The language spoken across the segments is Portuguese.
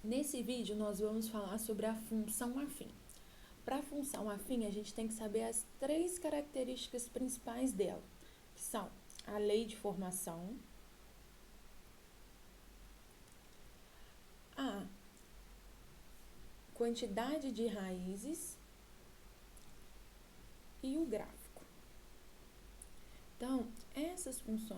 Nesse vídeo, nós vamos falar sobre a função afim. Para a função afim, a gente tem que saber as três características principais dela, que são a lei de formação, a quantidade de raízes e o gráfico. Então,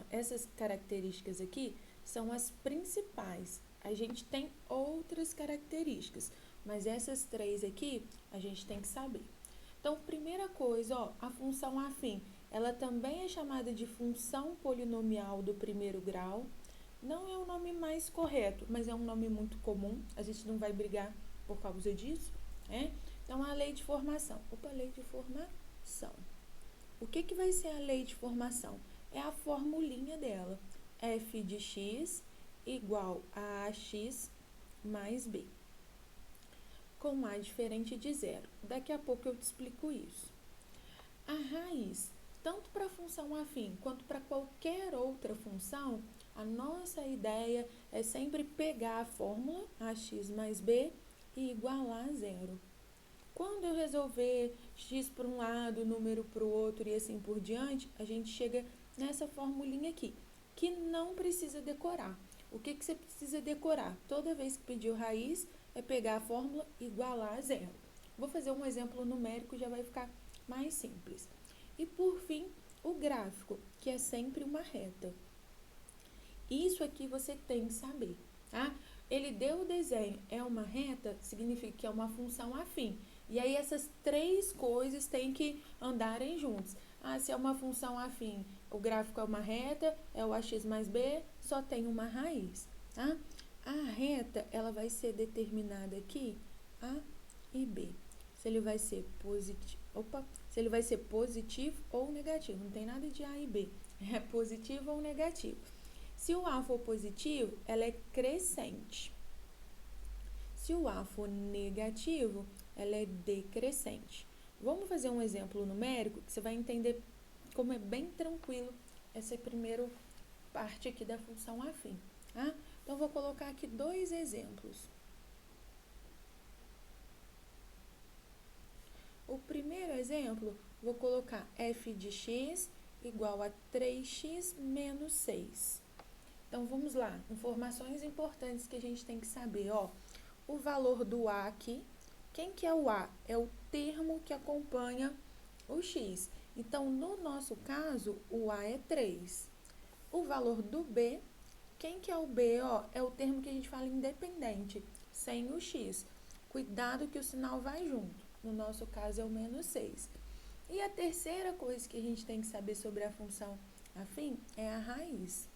essas características aqui são as principais. A gente tem outras características, mas essas três aqui a gente tem que saber. Então, primeira coisa, ó, a função afim, ela também é chamada de função polinomial do primeiro grau. Não é o nome mais correto, mas é um nome muito comum. A gente não vai brigar por causa disso, né? Então, a lei de formação. Lei de formação. O que vai ser a lei de formação? É a formulinha dela. F de x igual a ax mais b. Com a diferente de zero. Daqui a pouco eu te explico isso. A raiz, tanto para a função afim quanto para qualquer outra função, a nossa ideia é sempre pegar a fórmula ax mais b e igualar a zero. Quando eu resolver x para um lado, número para o outro e assim por diante, a gente chega nessa formulinha aqui, que não precisa decorar. O que você precisa decorar? Toda vez que pedir raiz, é pegar a fórmula e igualar a zero. Vou fazer um exemplo numérico, já vai ficar mais simples. E por fim, o gráfico, que é sempre uma reta. Isso aqui você tem que saber, tá? Ele deu o desenho, é uma reta, significa que é uma função afim. E aí essas três coisas têm que andarem juntos. Ah, se é uma função afim, o gráfico é uma reta, é o ax mais b, só tem uma raiz, tá? A reta, ela vai ser determinada aqui, A e B. Se ele vai ser se ele vai ser positivo ou negativo. Não tem nada de A e B, é positivo ou negativo. Se o A for positivo, ela é crescente. Se o A for negativo, ela é decrescente. Vamos fazer um exemplo numérico que você vai entender como é bem tranquilo essa primeira parte aqui da função afim. Tá? Então, vou colocar aqui dois exemplos. O primeiro exemplo, vou colocar f de x igual a 3x menos 6. Então, vamos lá. Informações importantes que a gente tem que saber, ó. O valor do A aqui. Quem que é o A? É o termo que acompanha o X. Então, no nosso caso, o A é 3. O valor do B, quem que é o B? Ó, é o termo que a gente fala independente, sem o X. Cuidado que o sinal vai junto. No nosso caso, é o menos 6. E a terceira coisa que a gente tem que saber sobre a função afim é a raiz.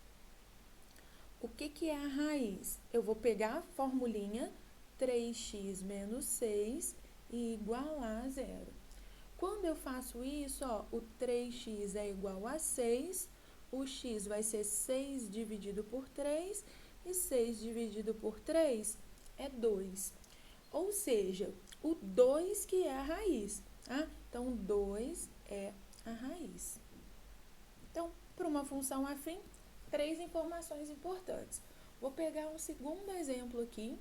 O que é a raiz? Eu vou pegar a formulinha 3x menos 6 e igualar a zero. Quando eu faço isso, ó, o 3x é igual a 6, o x vai ser 6 dividido por 3, e 6 dividido por 3 é 2. Ou seja, o 2 que é a raiz, tá? Então, 2 é a raiz. Então, para uma função afim, três informações importantes. Vou pegar um segundo exemplo aqui.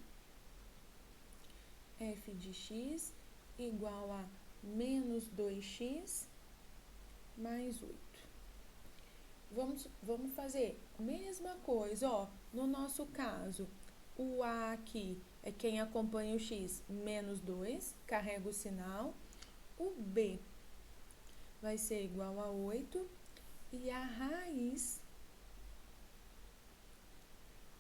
F de x igual a menos 2x mais 8. Vamos fazer a mesma coisa, ó. No nosso caso, o A aqui é quem acompanha o x, menos 2, carrega o sinal. O B vai ser igual a 8 e a raiz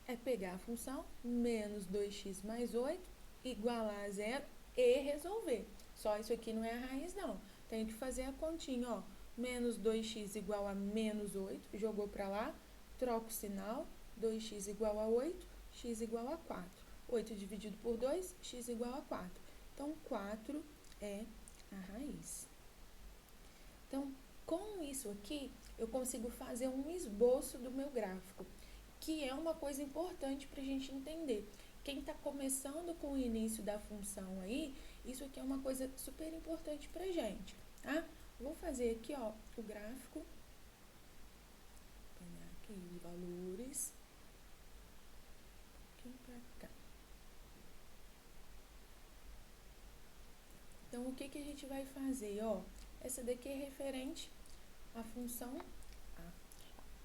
é pegar a função menos 2x mais 8, igualar a zero e resolver. Só isso aqui não é a raiz, não. Tem que fazer a continha, ó. Menos 2x igual a menos 8, jogou para lá, troca o sinal, 2x igual a 8, x igual a 4. 8 dividido por 2, x igual a 4. Então, 4 é a raiz. Então, com isso aqui, eu consigo fazer um esboço do meu gráfico, que é uma coisa importante para a gente entender. Quem está começando com o início da função aí, isso aqui é uma coisa super importante para a gente, tá? Vou fazer aqui, ó, o gráfico. Vou pegar aqui os valores. Um pouquinho para cá. que a gente vai fazer? Ó, essa daqui é referente à função A,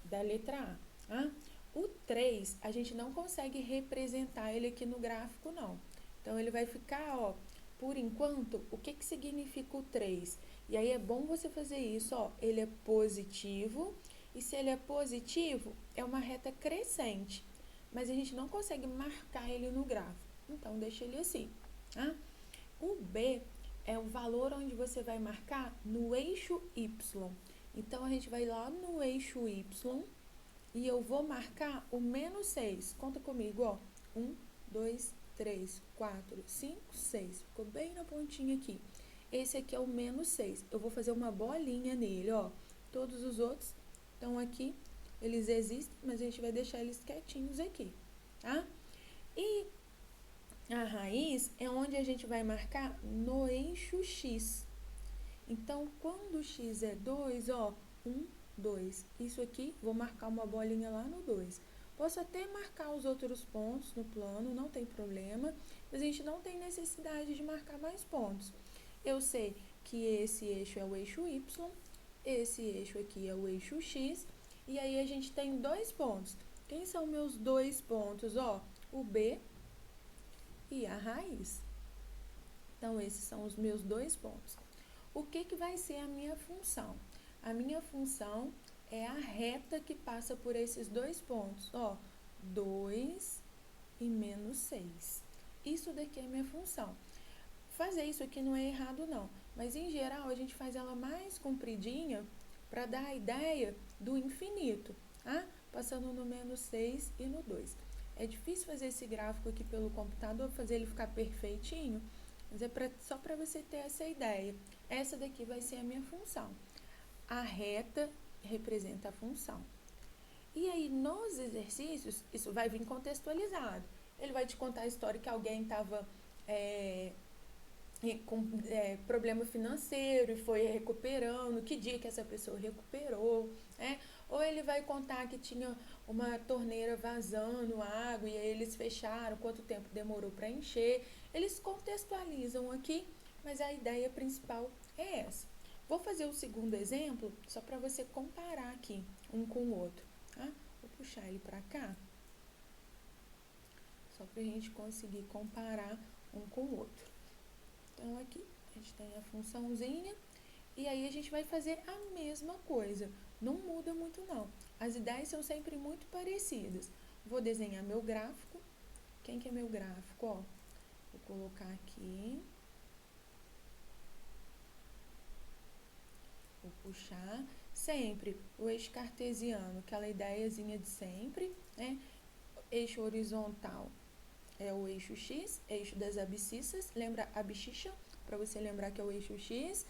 da letra A. Ah? O 3, a gente não consegue representar ele aqui no gráfico, não. Então, ele vai ficar, ó, por enquanto, o que significa o 3? E aí, é bom você fazer isso, ó. Ele é positivo, e se ele é positivo, é uma reta crescente. Mas a gente não consegue marcar ele no gráfico. Então, deixa ele assim, tá? O B é o valor onde você vai marcar no eixo Y. Então, a gente vai lá no eixo Y e eu vou marcar o menos 6. Conta comigo, ó. 1, 2, 3, 4, 5, 6. Ficou bem na pontinha aqui. Esse aqui é o menos 6. Eu vou fazer uma bolinha nele, ó. Todos os outros estão aqui. Eles existem, mas a gente vai deixar eles quietinhos aqui, tá? E a raiz é onde a gente vai marcar no eixo X. Então, quando o X é 2, ó, 1, 2. Isso aqui, vou marcar uma bolinha lá no 2. Posso até marcar os outros pontos no plano, não tem problema, mas a gente não tem necessidade de marcar mais pontos. Eu sei que esse eixo é o eixo Y, esse eixo aqui é o eixo X, e aí a gente tem 2 pontos. Quem são meus 2 pontos? Ó, o B e a raiz. Então, esses são os meus 2 pontos. O que vai ser a minha função? A minha função é a reta que passa por esses 2 pontos, ó, 2 e menos 6. Isso daqui é a minha função. Fazer isso aqui não é errado, não, mas em geral a gente faz ela mais compridinha para dar a ideia do infinito, tá? Passando no menos 6 e no 2. É difícil fazer esse gráfico aqui pelo computador, fazer ele ficar perfeitinho, mas é só para você ter essa ideia. Essa daqui vai ser a minha função. A reta representa a função. E aí, nos exercícios, isso vai vir contextualizado. Ele vai te contar a história que alguém estava com problema financeiro e foi recuperando, que dia que essa pessoa recuperou, né? Ou ele vai contar que tinha uma torneira vazando água e aí eles fecharam, quanto tempo demorou para encher. Eles contextualizam aqui, mas a ideia principal é essa. Vou fazer o segundo exemplo, só para você comparar aqui um com o outro, tá? Vou puxar ele para cá, só para a gente conseguir comparar um com o outro. Então, aqui a gente tem a funçãozinha e aí a gente vai fazer a mesma coisa. Não muda muito, não. As ideias são sempre muito parecidas. Vou desenhar meu gráfico. Quem que é meu gráfico? Ó, vou colocar aqui. Vou puxar. Sempre o eixo cartesiano, aquela ideiazinha de sempre, né? Eixo horizontal é o eixo X, eixo das abscissas, lembra abscissa? Para você lembrar que é o eixo X.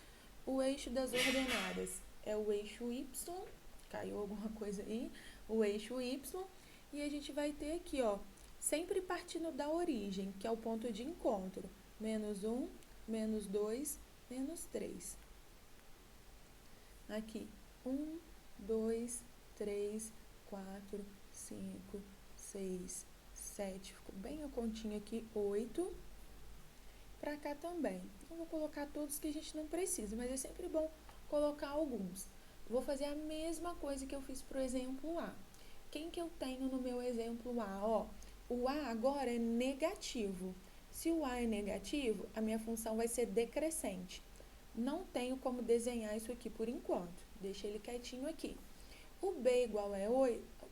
O eixo das ordenadas é o eixo Y, caiu alguma coisa aí, o eixo Y. E a gente vai ter aqui, ó, sempre partindo da origem, que é o ponto de encontro. Menos 1, menos 2, menos 3. Aqui, 1, 2, 3, 4, 5, 6, 7, ficou bem a continha aqui, 8. Pra cá também. Não vou colocar todos que a gente não precisa, mas é sempre bom colocar alguns. Vou fazer a mesma coisa que eu fiz pro exemplo A. Quem que eu tenho no meu exemplo A? Ó, o A agora é negativo. Se o A é negativo, a minha função vai ser decrescente. Não tenho como desenhar isso aqui por enquanto. Deixa ele quietinho aqui. O B igual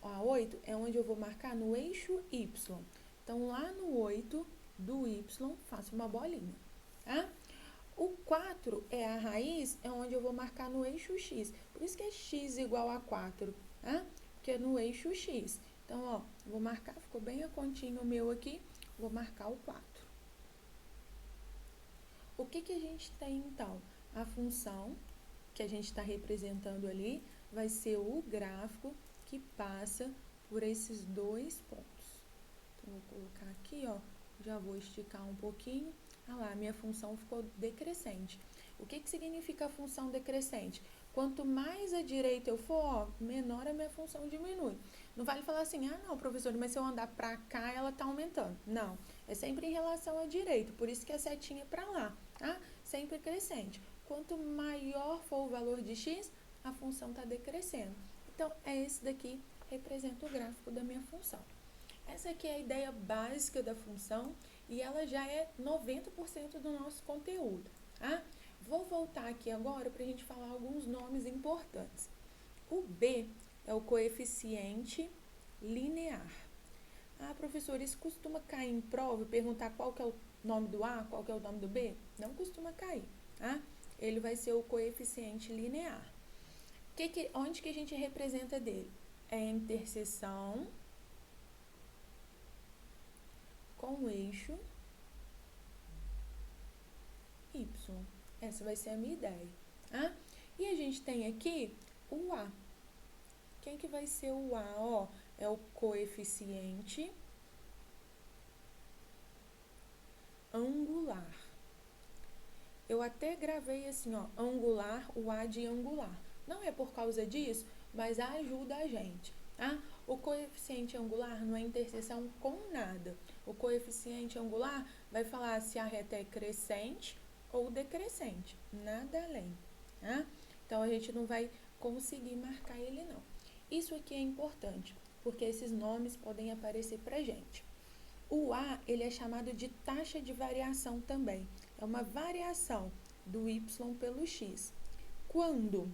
a 8 é onde eu vou marcar no eixo Y. Então, lá no 8 do Y, faço uma bolinha, tá? O 4 é a raiz, é onde eu vou marcar no eixo X. Por isso que é X igual a 4, tá? Porque é no eixo X. Então, ó, vou marcar, ficou bem a continha o meu aqui, vou marcar o 4. O que a gente tem, então? A função que a gente está representando ali vai ser o gráfico que passa por esses 2 pontos. Então, vou colocar aqui, ó, já vou esticar um pouquinho. Ah lá, minha função ficou decrescente. O que significa a função decrescente? Quanto mais à direita eu for, ó, menor a minha função diminui. Não vale falar assim, ah não, professor, mas se eu andar para cá, ela está aumentando. Não, é sempre em relação à direita, por isso que a setinha é para lá. tá? Sempre crescente. Quanto maior for o valor de x, a função está decrescendo. Então, esse daqui representa o gráfico da minha função. Essa aqui é a ideia básica da função e ela já é 90% do nosso conteúdo, tá? Vou voltar aqui agora para a gente falar alguns nomes importantes. O B é o coeficiente linear. Ah, professor, isso costuma cair em prova, perguntar qual que é o nome do A, qual que é o nome do B? Não costuma cair, tá? Ele vai ser o coeficiente linear. Onde que a gente representa dele? É a interseção com o eixo Y. Essa vai ser a minha ideia, tá? E a gente tem aqui o A. Quem que vai ser o A? Ó, é o coeficiente angular. Eu até gravei assim, ó, angular, o A de angular. Não é por causa disso, mas ajuda a gente, tá? O coeficiente angular não é interseção com nada. O coeficiente angular vai falar se a reta é crescente ou decrescente, nada além, tá? Então, a gente não vai conseguir marcar ele, não. Isso aqui é importante, porque esses nomes podem aparecer pra gente. O A, ele é chamado de taxa de variação também. É uma variação do y pelo x. Quando,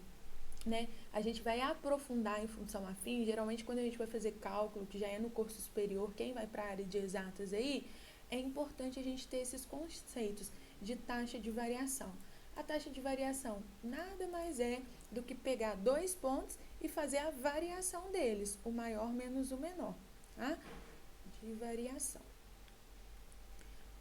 né, a gente vai aprofundar em função afim, geralmente quando a gente vai fazer cálculo, que já é no curso superior, quem vai para a área de exatas aí, é importante a gente ter esses conceitos de taxa de variação. A taxa de variação nada mais é do que pegar dois pontos e fazer a variação deles, o maior menos o menor, tá? De variação.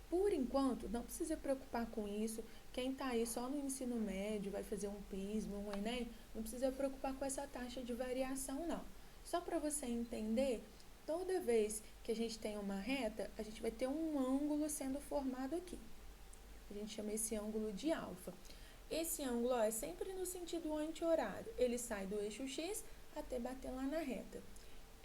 Por enquanto, não precisa preocupar com isso. Quem está aí só no ensino médio, vai fazer um PISM, um Enem, não precisa preocupar com essa taxa de variação, não. Só para você entender, toda vez que a gente tem uma reta, a gente vai ter um ângulo sendo formado aqui. A gente chama esse ângulo de alfa. Esse ângulo ó, é sempre no sentido anti-horário. Ele sai do eixo X até bater lá na reta.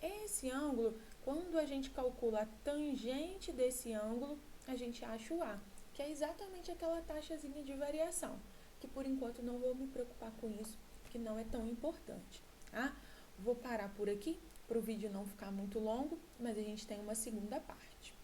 Esse ângulo, quando a gente calcula a tangente desse ângulo, a gente acha o A, que é exatamente aquela taxazinha de variação, que por enquanto não vou me preocupar com isso, que não é tão importante, tá? Vou parar por aqui, para o vídeo não ficar muito longo, mas a gente tem uma segunda parte.